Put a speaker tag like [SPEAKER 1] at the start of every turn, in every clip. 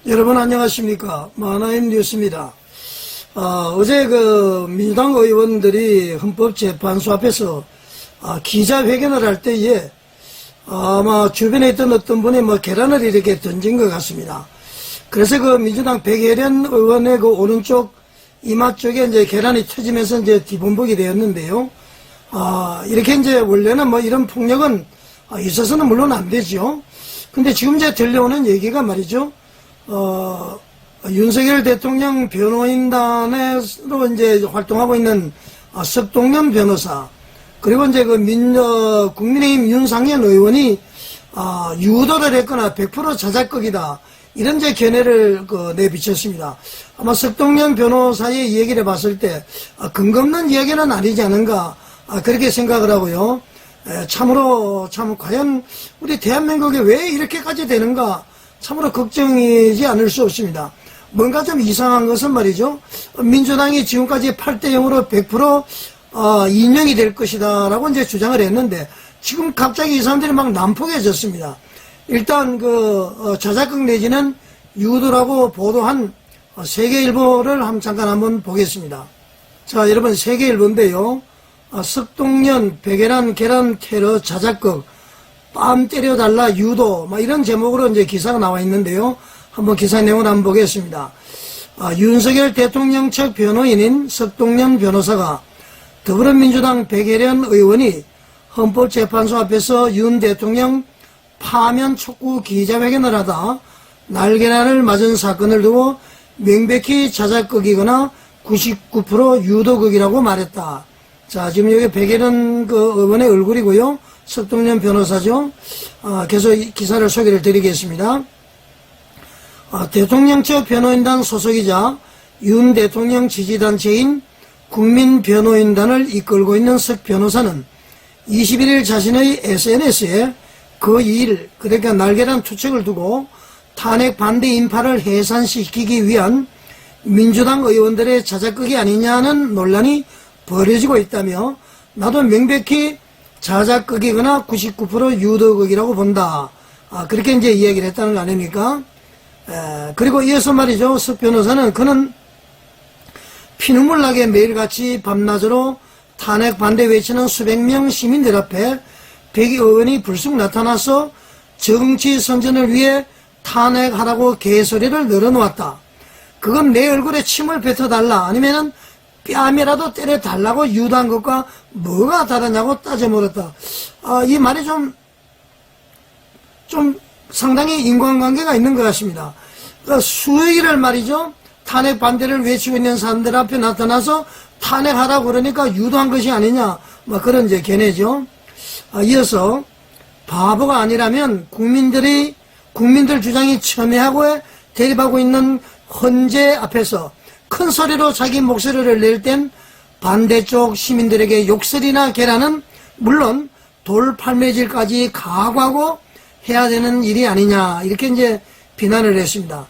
[SPEAKER 1] 여러분 안녕하십니까. 만화인 뉴스입니다. 어제 민주당 의원들이 헌법재판소 앞에서 기자회견을 할 때에 아마 주변에 있던 어떤 분이 계란을 이렇게 던진 것 같습니다. 그래서 민주당 백혜련 의원의 오른쪽 이마 쪽에 이제 계란이 터지면서 이제 뒤범벅이 되었는데요. 이렇게 이제 원래는 이런 폭력은 있어서는 물론 안 되죠. 근데 지금 이제 들려오는 얘기가 말이죠. 윤석열 대통령 변호인단으로 이제 활동하고 있는 석동연 변호사, 그리고 이제 국민의힘 윤상현 의원이 유도를 했거나 100% 자작극이다, 이런 이제 견해를 내비쳤습니다. 아마 석동연 변호사의 얘기를 봤을 때 근거 없는 이야기는 아니지 않은가, 그렇게 생각을 하고요. 참으로 과연 우리 대한민국이 왜 이렇게까지 되는가, 참으로 걱정이지 않을 수 없습니다. 뭔가 좀 이상한 것은 말이죠, 민주당이 지금까지 8대0으로 100% 인용이 될 것이다 라고 이제 주장을 했는데, 지금 갑자기 이 사람들이 막 난폭해졌습니다. 일단 자작극 내지는 유도라고 보도한 세계일보를 잠깐 한번 보겠습니다. 자, 여러분, 세계일보인데요. 석동연 백혜란 계란 테러 자작극 뺨 때려달라 유도, 이런 제목으로 이제 기사가 나와 있는데요. 한번 기사 내용을 한번 보겠습니다. 윤석열 대통령 측 변호인인 석동연 변호사가 더불어민주당 백혜련 의원이 헌법재판소 앞에서 윤 대통령 파면 촉구 기자회견을 하다 날개란을 맞은 사건을 두고 명백히 자작극이거나 99% 유도극이라고 말했다. 자, 지금 여기 백혜련 의원의 얼굴이고요. 석동연 변호사죠. 계속 기사를 소개를 드리겠습니다. 대통령 측 변호인단 소속이자 윤 대통령 지지단체인 국민변호인단을 이끌고 있는 석 변호사는 21일 자신의 SNS에 그 일, 그러니까 날개란 투척을 두고 탄핵 반대 인파를 해산시키기 위한 민주당 의원들의 자작극이 아니냐는 논란이 벌어지고 있다며, 나도 명백히 자작극이거나 99% 유도극이라고 본다. 그렇게 이제 이야기를 했다는 거 아닙니까? 그리고 이어서 말이죠. 석 변호사는 그는 피눈물 나게 매일같이 밤낮으로 탄핵 반대 외치는 수백 명 시민들 앞에 백 의원이 불쑥 나타나서 정치 선전을 위해 탄핵하라고 개소리를 늘어놓았다. 그건 내 얼굴에 침을 뱉어달라, 아니면은 뺨이라도 때려달라고 유도한 것과 뭐가 다르냐고 따져 물었다. 이 말이 좀 상당히 인과관계가 있는 것 같습니다. 수요일을 말이죠, 탄핵 반대를 외치고 있는 사람들 앞에 나타나서 탄핵하라고 그러니까 유도한 것이 아니냐, 그런 이제 견해죠. 이어서 바보가 아니라면 국민들 주장이 첨예하고 대립하고 있는 헌재 앞에서 큰 소리로 자기 목소리를 낼 땐 반대쪽 시민들에게 욕설이나 계란은 물론 돌팔매질까지 각오하고 해야 되는 일이 아니냐, 이렇게 이제 비난을 했습니다.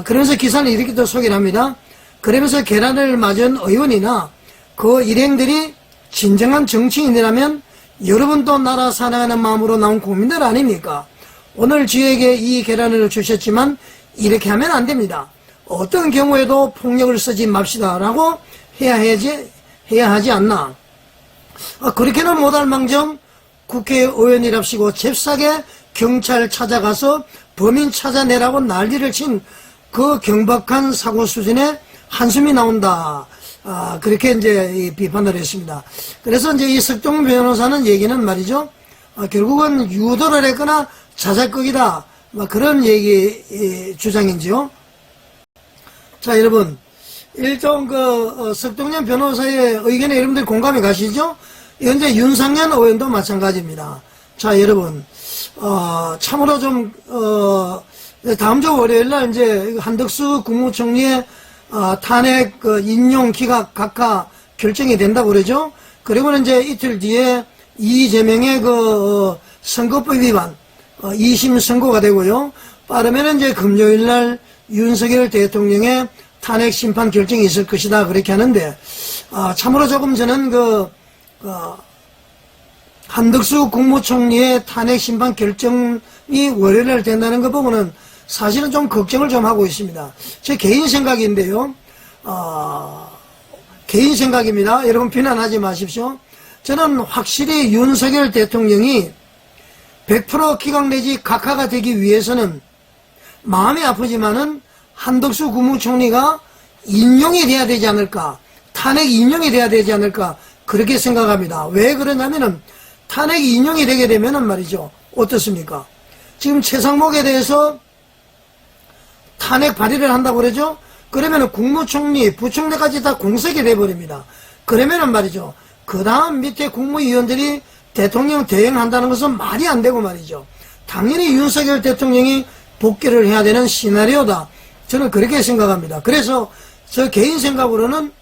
[SPEAKER 1] 그러면서 기사는 이렇게 또 소개를 합니다. 그러면서 계란을 맞은 의원이나 그 일행들이 진정한 정치인이라면 여러분도 나라 사랑하는 마음으로 나온 국민들 아닙니까? 오늘 저에게 이 계란을 주셨지만 이렇게 하면 안 됩니다. 어떤 경우에도 폭력을 쓰지 맙시다라고 해야 하지 않나. 그렇게는 못할 망정 국회의원이랍시고 잽싸게 경찰 찾아가서 범인 찾아내라고 난리를 친 그 경박한 사고 수준의 한숨이 나온다. 그렇게 이제 비판을 했습니다. 그래서 이제 이 석동 변호사는 얘기는 말이죠, 결국은 유도를 했거나 자작극이다, 그런 주장인지요. 자, 여러분, 일종 석동연 변호사의 의견에 여러분들 공감이 가시죠? 현재 윤상현 의원도 마찬가지입니다. 자, 여러분, 참으로 다음 주 월요일날 이제 한덕수 국무총리의 탄핵 인용 기각 각하 결정이 된다고 그러죠? 그리고는 이제 이틀 뒤에 이재명의 선거법 위반 2심 선고가 되고요. 빠르면 이제 금요일날 윤석열 대통령의 탄핵 심판 결정이 있을 것이다, 그렇게 하는데, 참으로 조금 저는 한덕수 국무총리의 탄핵 심판 결정이 월요일날 된다는 거 보고는 사실은 좀 걱정을 좀 하고 있습니다. 제 개인 생각인데요. 개인 생각입니다. 여러분 비난하지 마십시오. 저는 확실히 윤석열 대통령이 100% 기각 내지 각하가 되기 위해서는 마음이 아프지만은 한덕수 국무총리가 인용이 돼야 되지 않을까, 탄핵 인용이 돼야 되지 않을까, 그렇게 생각합니다. 왜 그러냐면은 탄핵 인용이 되게 되면은 말이죠, 어떻습니까? 지금 최상목에 대해서 탄핵 발의를 한다고 그러죠? 그러면은 국무총리, 부총리까지 다 공석이 돼버립니다. 그러면은 말이죠, 그 다음 밑에 국무위원들이 대통령 대행한다는 것은 말이 안 되고 말이죠. 당연히 윤석열 대통령이 복귀를 해야 되는 시나리오다. 저는 그렇게 생각합니다. 그래서 저 개인 생각으로는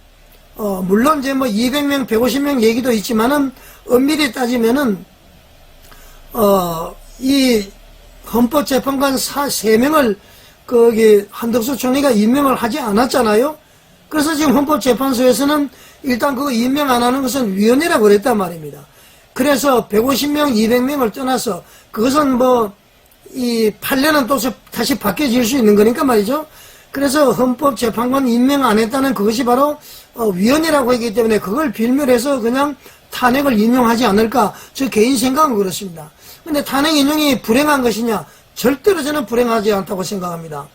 [SPEAKER 1] 물론 이제 뭐 200명, 150명 얘기도 있지만은 엄밀히 따지면은 이 헌법재판관 3명을 거기 한덕수 총리가 임명을 하지 않았잖아요. 그래서 지금 헌법재판소에서는 일단 그거 임명 안 하는 것은 위헌이라고 그랬단 말입니다. 그래서 150명, 200명을 떠나서 그것은 뭐 이 판례는 또 다시 바뀌어질 수 있는 거니까 말이죠. 그래서 헌법재판관 임명 안 했다는 그것이 바로 위헌이라고 했기 때문에 그걸 빌미해서 그냥 탄핵을 인용하지 않을까, 저 개인 생각은 그렇습니다. 근데 탄핵 인용이 불행한 것이냐? 절대로 저는 불행하지 않다고 생각합니다.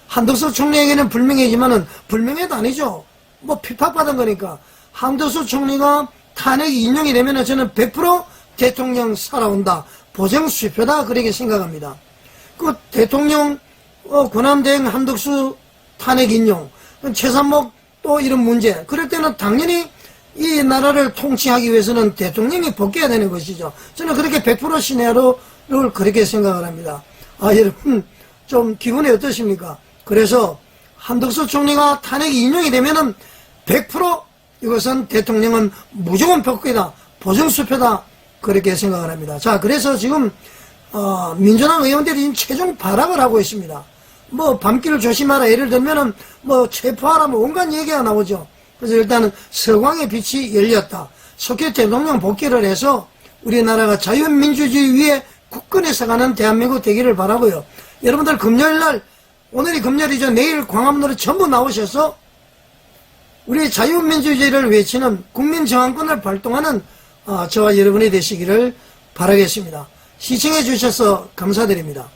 [SPEAKER 1] 한덕수 총리에게는 불명예지만은 불명예도 아니죠. 뭐 핍박받은 거니까. 한덕수 총리가 탄핵 인용이 되면은 저는 100% 대통령 살아온다, 보정수표다, 그렇게 생각합니다. 그 대통령 권한대행 한덕수 탄핵 인용, 최상목 또 이런 문제, 그럴 때는 당연히 이 나라를 통치하기 위해서는 대통령이 복귀해야 되는 것이죠. 저는 그렇게 100% 시나리오를 그렇게 생각을 합니다. 여러분 좀 기분이 어떠십니까? 그래서 한덕수 총리가 탄핵 인용이 되면은 100% 이것은 대통령은 무조건 복귀다, 보정수표다, 그렇게 생각을 합니다. 자, 그래서 지금 민주당 의원들이 지금 최종 발악을 하고 있습니다. 뭐 밤길 조심하라, 예를 들면은 뭐 체포하라, 뭐 온갖 얘기가 나오죠. 그래서 일단은 서광의 빛이 열렸다, 속히 대통령 복귀를 해서 우리나라가 자유민주주의 위에 굳건히 서가는 대한민국 되기를 바라고요. 여러분들 금요일날, 오늘이 금요일이죠. 내일 광화문으로 전부 나오셔서 우리 자유민주주의를 외치는 국민정황권을 발동하는 저와 여러분이 되시기를 바라겠습니다. 시청해 주셔서 감사드립니다.